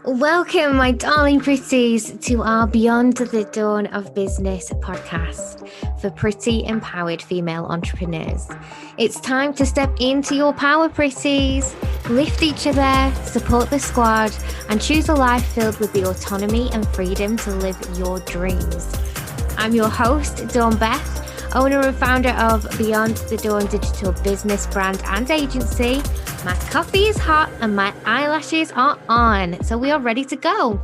Welcome, my darling pretties, to our Beyond the Dawn of Business podcast for pretty, empowered female entrepreneurs. It's time to step into your power, pretties. Lift each other, support the squad, and choose a life filled with the autonomy and freedom to live your dreams. I'm your host, Dawn Beth, owner and founder of Beyond the Dawn digital business brand and agency. My coffee is hot and my eyelashes are on, so we are ready to go.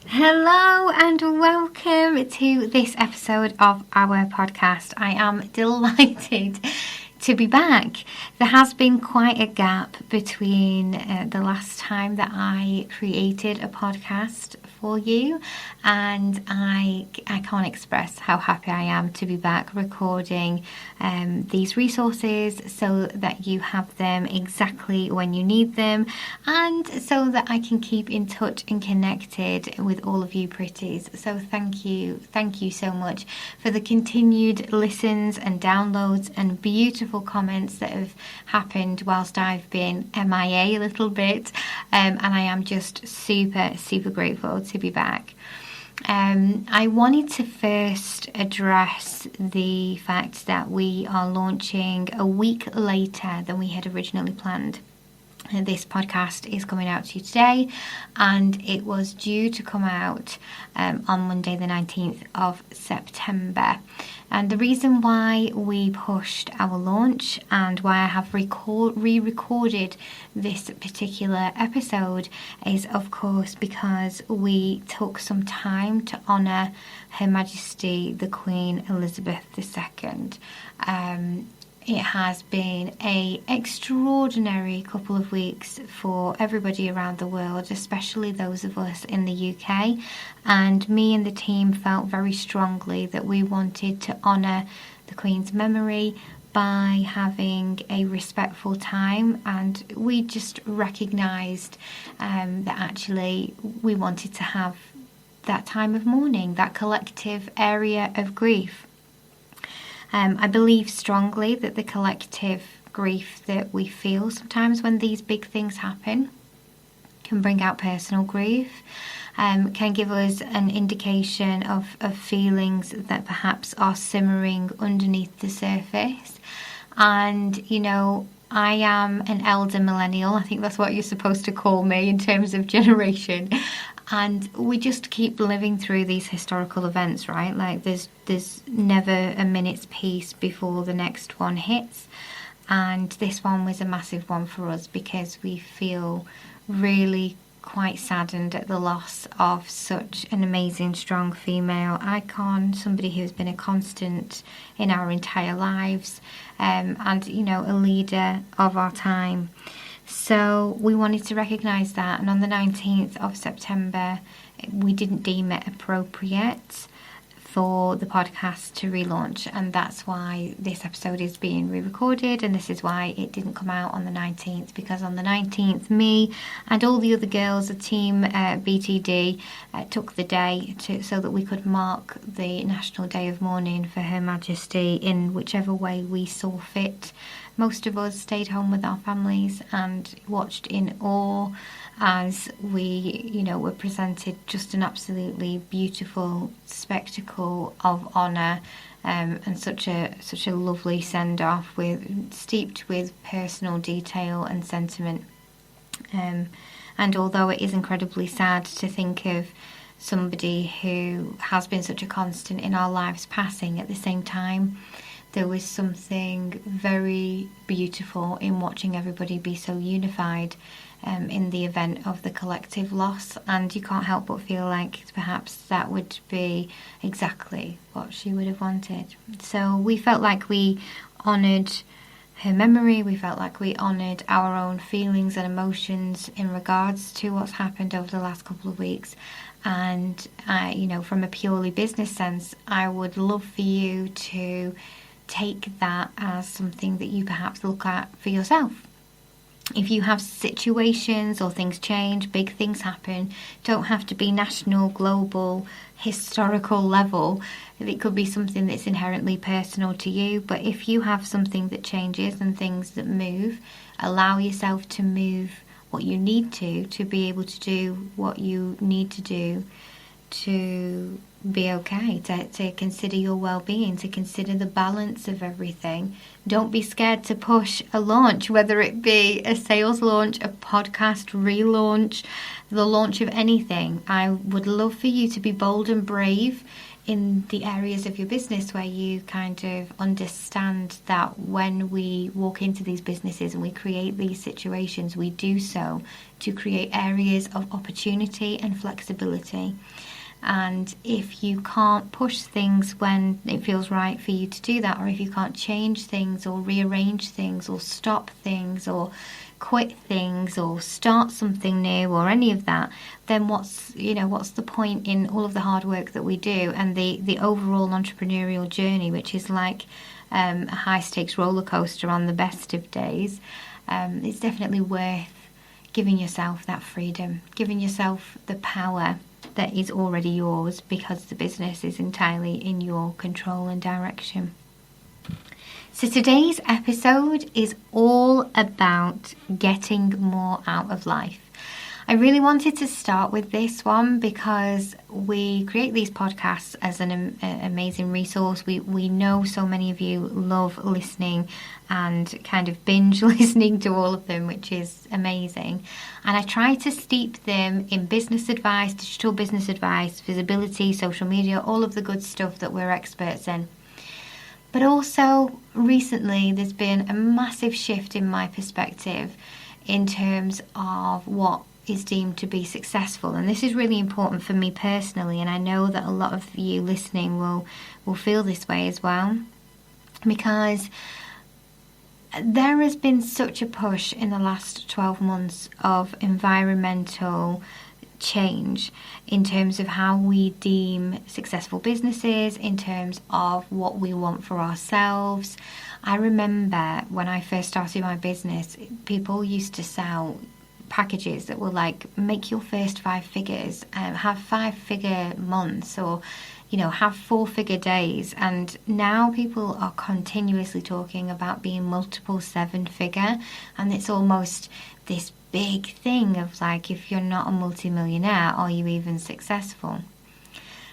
Hello and welcome to this episode of our podcast. I am delighted to be back. There has been quite a gap between the last time that I created a podcast for you, and I can't express how happy I am to be back recording these resources so that you have them exactly when you need them, and so that I can keep in touch and connected with all of you pretties. So thank you so much for the continued listens and downloads and beautiful comments that have happened whilst I've been MIA a little bit, and I am just super grateful to be back. I wanted to first address the fact that we are launching a week later than we had originally planned. This podcast is coming out to you today, and it was due to come out on Monday the 19th of September. And the reason why we pushed our launch and why I have re-recorded this particular episode is, of course, because we took some time to honour Her Majesty the Queen Elizabeth II. It has been an extraordinary couple of weeks for everybody around the world, especially those of us in the UK. And me and the team felt very strongly that we wanted to honour the Queen's memory by having a respectful time. And we just recognised that actually we wanted to have that time of mourning, that collective area of grief. I believe strongly that the collective grief that we feel sometimes when these big things happen can bring out personal grief, can give us an indication of feelings that perhaps are simmering underneath the surface. And, you know, I am an elder millennial. I think that's what you're supposed to call me in terms of generation. And we just keep living through these historical events, right? Like there's never a minute's peace before the next one hits. And this one was a massive one for us because we feel really quite saddened at the loss of such an amazing, strong female icon, somebody who's been a constant in our entire lives, and, you know, a leader of our time. So we wanted to recognise that, and on the 19th of September we didn't deem it appropriate for the podcast to relaunch, and that's why this episode is being re-recorded, and this is why it didn't come out on the 19th, because on the 19th me and all the other girls, the team BTD, took the day so that we could mark the National Day of Mourning for Her Majesty in whichever way we saw fit. Most of us stayed home with our families and watched in awe as we, you know, were presented just an absolutely beautiful spectacle of honour, and such a lovely send-off steeped with personal detail and sentiment. And although it is incredibly sad to think of somebody who has been such a constant in our lives passing, at the same time there was something very beautiful in watching everybody be so unified in the event of the collective loss, and you can't help but feel like perhaps that would be exactly what she would have wanted. So we felt like we honoured her memory, we felt like we honoured our own feelings and emotions in regards to what's happened over the last couple of weeks. And you know, from a purely business sense, I would love for you to take that as something that you perhaps look at for yourself. If you have situations or things change, big things happen, don't have to be national, global, historical level. It could be something that's inherently personal to you, but if you have something that changes and things that move, allow yourself to move what you need to be able to do what you need to do to be okay, to consider your well-being, to consider the balance of everything. Don't be scared to push a launch, whether it be a sales launch, a podcast relaunch, the launch of anything. I would love for you to be bold and brave in the areas of your business where you kind of understand that when we walk into these businesses and we create these situations, we do so to create areas of opportunity and flexibility. And if you can't push things when it feels right for you to do that, or if you can't change things or rearrange things or stop things or quit things or start something new or any of that, then what's the point in all of the hard work that we do and the overall entrepreneurial journey, which is like a high stakes roller coaster on the best of days. It's definitely worth giving yourself that freedom, giving yourself the power that is already yours, because the business is entirely in your control and direction. So today's episode is all about getting more out of life. I really wanted to start with this one because we create these podcasts as an amazing resource. We know so many of you love listening and kind of binge listening to all of them, which is amazing. And I try to steep them in business advice, digital business advice, visibility, social media, all of the good stuff that we're experts in. But also recently there's been a massive shift in my perspective in terms of what is deemed to be successful, and this is really important for me personally, and I know that a lot of you listening will feel this way as well, because there has been such a push in the last 12 months of environmental change in terms of how we deem successful businesses, in terms of what we want for ourselves. I remember when I first started my business, people used to sell packages that were like, make your first 5 figures, have 5-figure months, or have 4-figure days. And now people are continuously talking about being multiple 7-figure, and it's almost this big thing of like, if you're not a multimillionaire, are you even successful?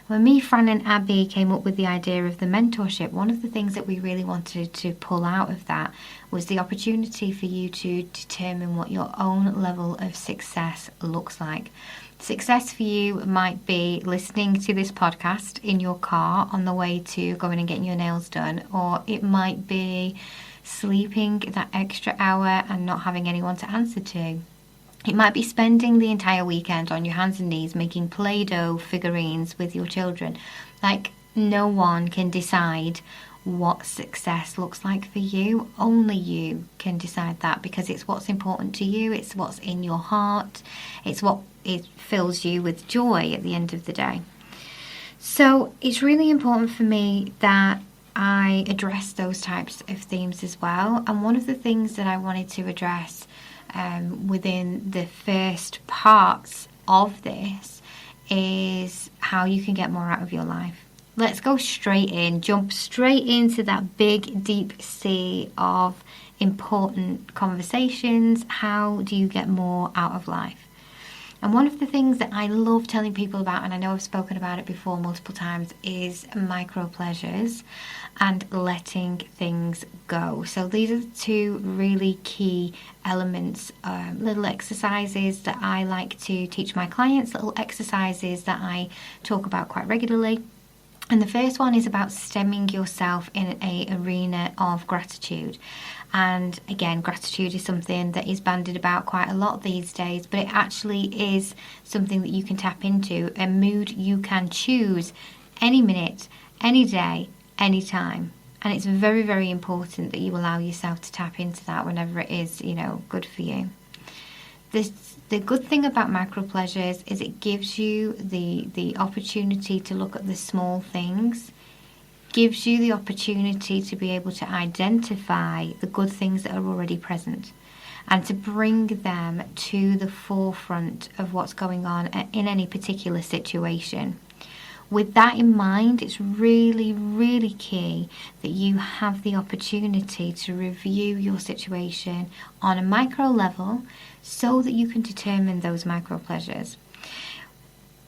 When me, Fran and Abby came up with the idea of the mentorship, one of the things that we really wanted to pull out of that was the opportunity for you to determine what your own level of success looks like. Success for you might be listening to this podcast in your car on the way to going and getting your nails done, or it might be sleeping that extra hour and not having anyone to answer to. It might be spending the entire weekend on your hands and knees making Play-Doh figurines with your children. Like, no one can decide what success looks like for you. Only you can decide that, because it's what's important to you. It's what's in your heart. It's what it fills you with joy at the end of the day. So it's really important for me that I address those types of themes as well. And one of the things that I wanted to address within the first parts of this is how you can get more out of your life. Let's go straight in, jump straight into that big, deep sea of important conversations. How do you get more out of life? And one of the things that I love telling people about, and I know I've spoken about it before multiple times, is micro pleasures and letting things go. So these are 2 really key elements, little exercises that I like to teach my clients, little exercises that I talk about quite regularly. And the first one is about stemming yourself in an arena of gratitude. And again, gratitude is something that is bandied about quite a lot these days, but it actually is something that you can tap into, a mood you can choose any minute, any day, any time. And it's very, very important that you allow yourself to tap into that whenever it is, good for you. The good thing about micro pleasures is it gives you the opportunity to look at the small things, gives you the opportunity to be able to identify the good things that are already present and to bring them to the forefront of what's going on in any particular situation. With that in mind, it's really, really key that you have the opportunity to review your situation on a micro level so that you can determine those micro pleasures.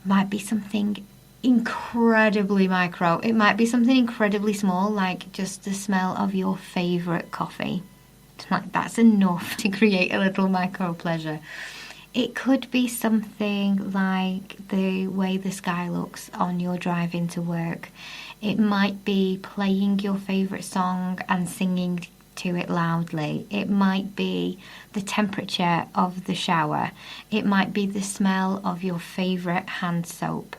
Might be something incredibly micro. It might be something incredibly small, like just the smell of your favourite coffee. Like, that's enough to create a little micro pleasure. It could be something like the way the sky looks on your drive into work. It might be playing your favourite song and singing to it loudly. It might be the temperature of the shower. It might be the smell of your favourite hand soap.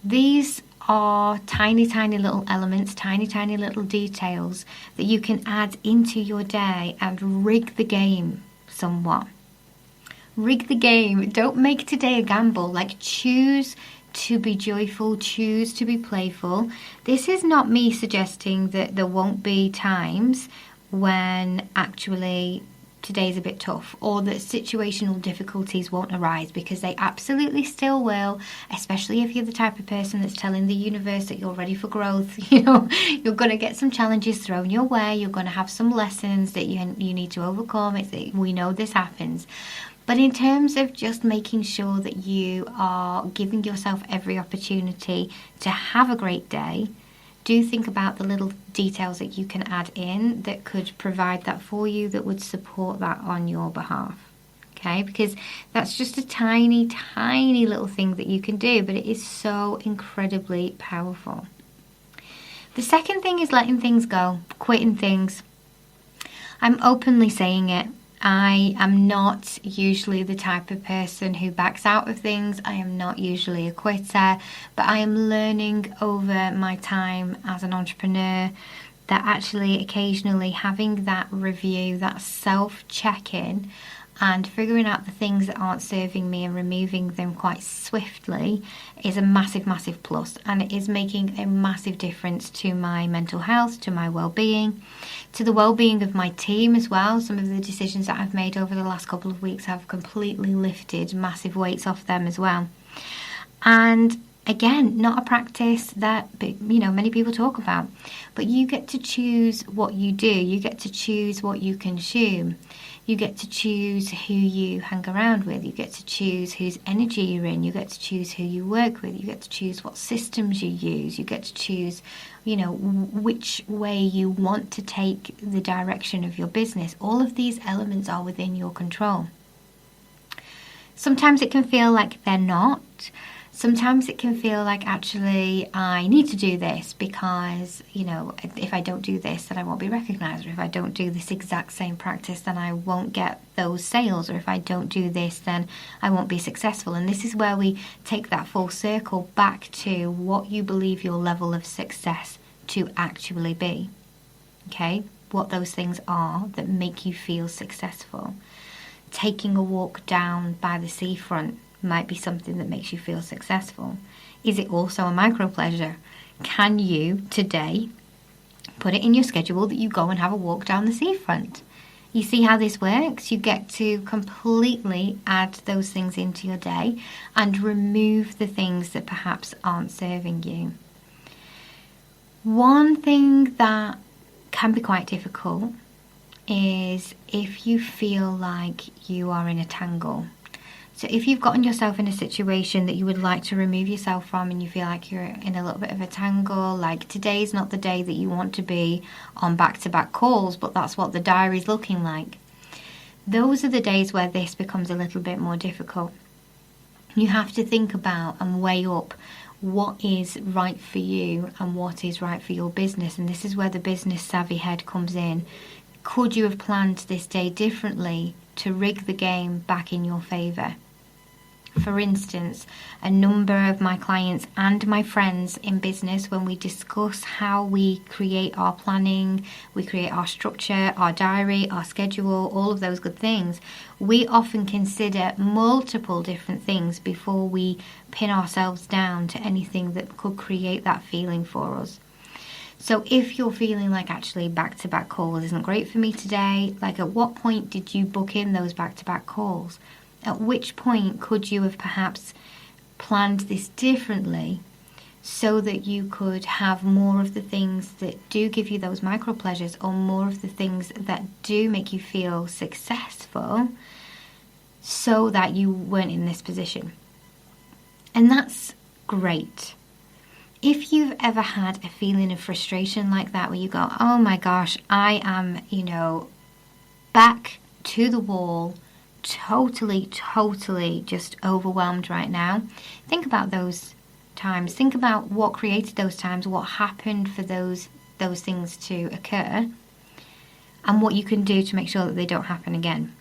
These are tiny, tiny little elements, tiny, tiny little details that you can add into your day and rig the game somewhat. Rig the game. Don't make today a gamble. Like, choose to be joyful, choose to be playful. This is not me suggesting that there won't be times when actually today's a bit tough, or that situational difficulties won't arise, because they absolutely still will, especially if you're the type of person that's telling the universe that you're ready for growth. You're going to get some challenges thrown your way. You're going to have some lessons that you need to overcome. We know this happens. But in terms of just making sure that you are giving yourself every opportunity to have a great day, do think about the little details that you can add in that could provide that for you, that would support that on your behalf. Okay, because that's just a tiny, tiny little thing that you can do, but it is so incredibly powerful. The second thing is letting things go, quitting things. I'm openly saying it. I am not usually the type of person who backs out of things. I am not usually a quitter, but I am learning over my time as an entrepreneur that actually occasionally having that review, that self-check-in, and figuring out the things that aren't serving me and removing them quite swiftly is a massive, massive plus. And it is making a massive difference to my mental health, to my well-being, to the well-being of my team as well. Some of the decisions that I've made over the last couple of weeks have completely lifted massive weights off them as well. And again, not a practice that many people talk about, but you get to choose what you do. You get to choose what you consume. You get to choose who you hang around with. You get to choose whose energy you're in. You get to choose who you work with. You get to choose what systems you use. You get to choose, which way you want to take the direction of your business. All of these elements are within your control. Sometimes it can feel like they're not. Sometimes it can feel like, actually, I need to do this because, if I don't do this, then I won't be recognized. Or if I don't do this exact same practice, then I won't get those sales. Or if I don't do this, then I won't be successful. And this is where we take that full circle back to what you believe your level of success to actually be. Okay? What those things are that make you feel successful. Taking a walk down by the seafront might be something that makes you feel successful. Is it also a micro pleasure? Can you today put it in your schedule that you go and have a walk down the seafront? You see how this works? You get to completely add those things into your day and remove the things that perhaps aren't serving you. One thing that can be quite difficult is if you feel like you are in a tangle. So if you've gotten yourself in a situation that you would like to remove yourself from, and you feel like you're in a little bit of a tangle, like today's not the day that you want to be on back-to-back calls, but that's what the diary's looking like. Those are the days where this becomes a little bit more difficult. You have to think about and weigh up what is right for you and what is right for your business. And this is where the business savvy head comes in. Could you have planned this day differently to rig the game back in your favour? For instance, a number of my clients and my friends in business, when we discuss how we create our planning, we create our structure, our diary, our schedule, all of those good things, we often consider multiple different things before we pin ourselves down to anything that could create that feeling for us. So if you're feeling like, actually, back-to-back calls isn't great for me today, like, at what point did you book in those back-to-back calls? At which point could you have perhaps planned this differently so that you could have more of the things that do give you those micro pleasures, or more of the things that do make you feel successful, so that you weren't in this position. And that's great. If you've ever had a feeling of frustration like that, where you go, oh my gosh, I am, back to the wall, totally just overwhelmed right now. Think about those times. Think about what created those times, what happened for those things to occur, and what you can do to make sure that they don't happen again.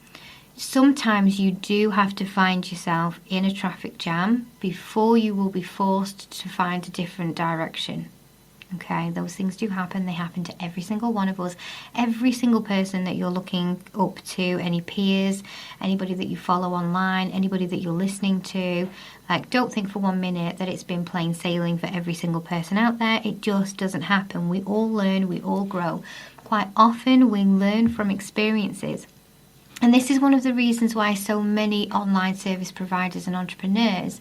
Sometimes you do have to find yourself in a traffic jam before you will be forced to find a different direction. Okay, those things do happen. They happen to every single one of us. Every single person that you're looking up to, any peers, anybody that you follow online, anybody that you're listening to. Like, don't think for 1 minute that it's been plain sailing for every single person out there. It just doesn't happen. We all learn, we all grow. Quite often we learn from experiences. And this is one of the reasons why so many online service providers and entrepreneurs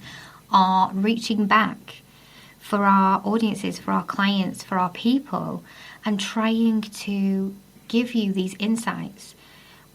are reaching back for our audiences, for our clients, for our people, and trying to give you these insights.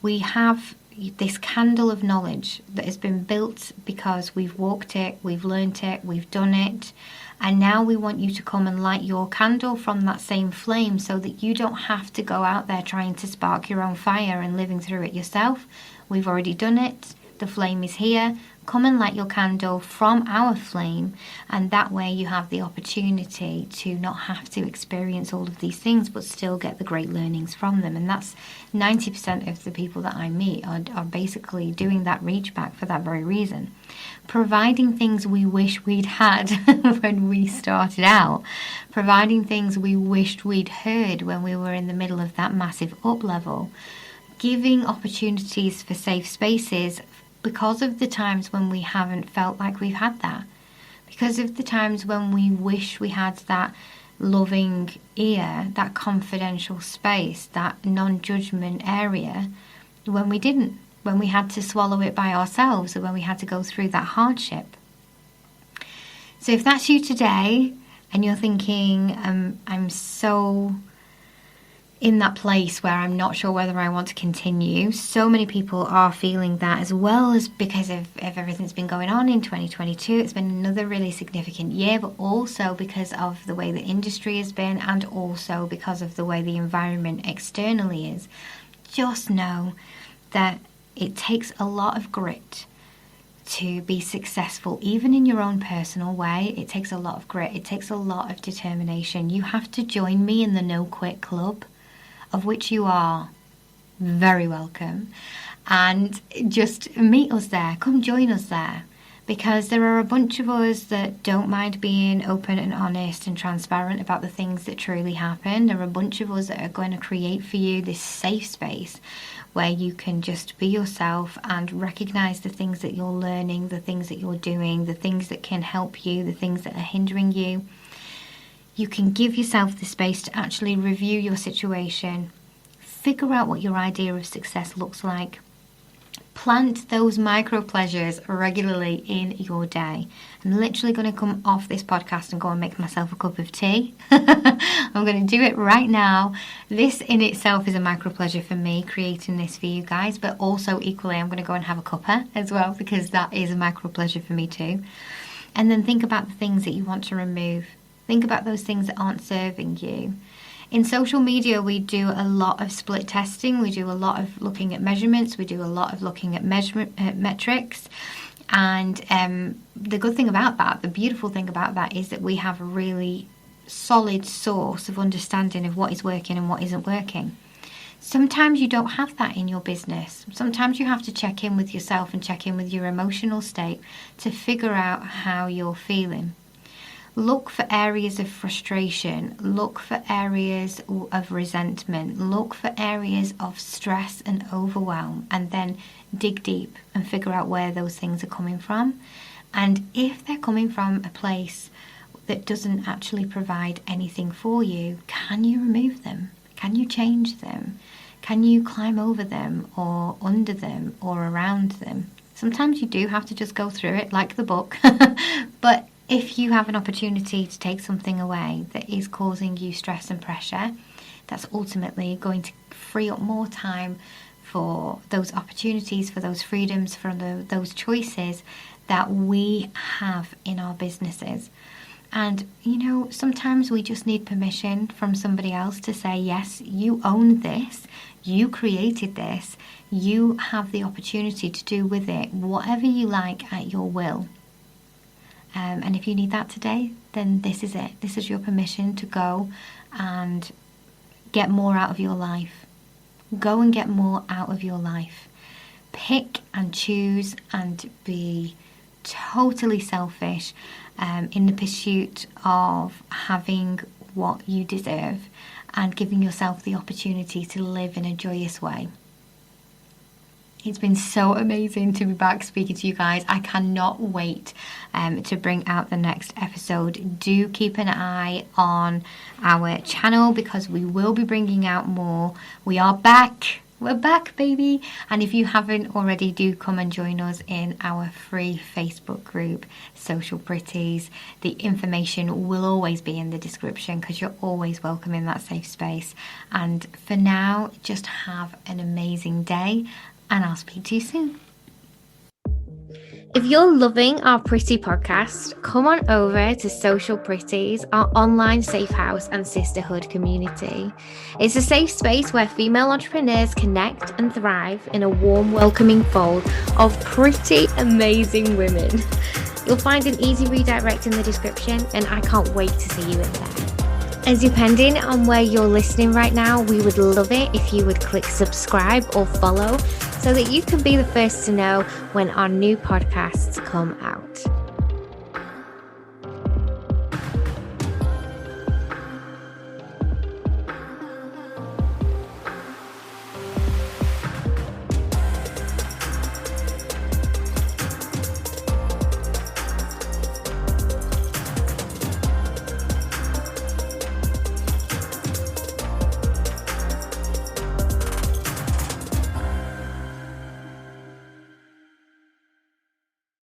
We have this candle of knowledge that has been built because we've walked it, we've learnt it, we've done it. And now we want you to come and light your candle from that same flame, so that you don't have to go out there trying to spark your own fire and living through it yourself. We've already done it. The flame is here. Come and light your candle from our flame, and that way you have the opportunity to not have to experience all of these things, but still get the great learnings from them. And that's 90% of the people that I meet are basically doing that reach back for that very reason. Providing things we wish we'd had when we started out. Providing things we wished we'd heard when we were in the middle of that massive up level. Giving opportunities for safe spaces because of the times when we haven't felt like we've had that. Because of the times when we wish we had that loving ear, that confidential space, that non-judgment area, when we didn't. When we had to swallow it by ourselves, or when we had to go through that hardship. So if that's you today, and you're thinking, I'm so in that place where I'm not sure whether I want to continue, so many people are feeling that, as well as because of everything that's been going on in 2022. It's been another really significant year, but also because of the way the industry has been, and also because of the way the environment externally is. Just know that it takes a lot of grit to be successful, even in your own personal way. It takes a lot of grit. It takes a lot of determination. You have to join me in the No Quit Club, of which you are very welcome. And just meet us there. Come join us there. Because there are a bunch of us that don't mind being open and honest and transparent about the things that truly happen. There are a bunch of us that are going to create for you this safe space where you can just be yourself and recognize the things that you're learning, the things that you're doing, the things that can help you, the things that are hindering you. You can give yourself the space to actually review your situation, figure out what your idea of success looks like. Plant those micro pleasures regularly in your day. I'm literally going to come off this podcast and go and make myself a cup of tea. I'm going to do it right now. This in itself is a micro pleasure for me, creating this for you guys, but also equally I'm going to go and have a cuppa as well, because that is a micro pleasure for me too. And then think about the things that you want to remove. Think about those things that aren't serving you. In social media, we do a lot of split testing. We do a lot of looking at measurements. We do a lot of looking at metrics. And the good thing about that, the beautiful thing about that, is that we have a really solid source of understanding of what is working and what isn't working. Sometimes you don't have that in your business. Sometimes you have to check in with yourself and check in with your emotional state to figure out how you're feeling. Look for areas of frustration, look for areas of resentment, look for areas of stress and overwhelm, and then dig deep and figure out where those things are coming from. And if they're coming from a place that doesn't actually provide anything for you, can you remove them? Can you change them? Can you climb over them or under them or around them? Sometimes you do have to just go through it like the book, but If you have an opportunity to take something away that is causing you stress and pressure, that's ultimately going to free up more time for those opportunities, for those freedoms, for those choices that we have in our businesses. And, sometimes we just need permission from somebody else to say, yes, you own this, you created this, you have the opportunity to do with it whatever you like at your will. And if you need that today, then this is it. This is your permission to go and get more out of your life. Go and get more out of your life. Pick and choose and be totally selfish in the pursuit of having what you deserve and giving yourself the opportunity to live in a joyous way. It's been so amazing to be back speaking to you guys. I cannot wait to bring out the next episode. Do keep an eye on our channel because we will be bringing out more. We are back. We're back, baby. And if you haven't already, do come and join us in our free Facebook group, Social Pretties. The information will always be in the description because you're always welcome in that safe space. And for now, just have an amazing day. And I'll speak to you soon. If you're loving our Pretty podcast, come on over to Social Pretties, our online safe house and sisterhood community. It's a safe space where female entrepreneurs connect and thrive in a warm, welcoming fold of pretty amazing women. You'll find an easy redirect in the description, and I can't wait to see you in there. And depending on where you're listening right now, we would love it if you would click subscribe or follow so that you can be the first to know when our new podcasts come out.